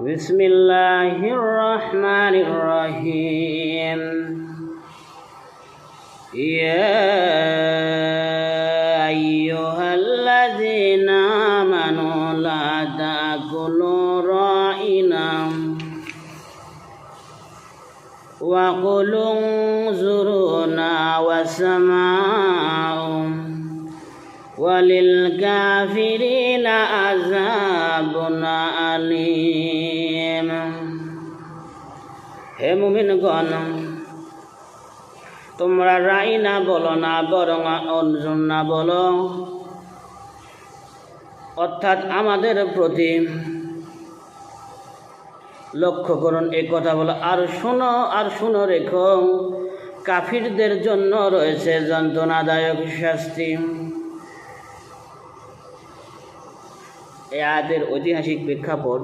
বিসমিল্লাহির রহমানির রহিম। ইয়া আইয়ুহাল্লাযীনা আমানু লা তাকুলু রাইনা ওয়া কুলু যুরুনা ওয়াসমাউ ওয়ালিল কাফিরিনা আযাবুন আলীম। হে মুমিনগণ, তোমরা রাইনা বলো না, বরং অর্জুন না বলো, অর্থাৎ আমাদের প্রতি লক্ষ্য করুন এই কথা বলো। আর শুনো রেখো, কাফিরদের জন্য রয়েছে যন্ত্রণাদায়ক শাস্তি। এই আয়াতের ঐতিহাসিক প্রেক্ষাপট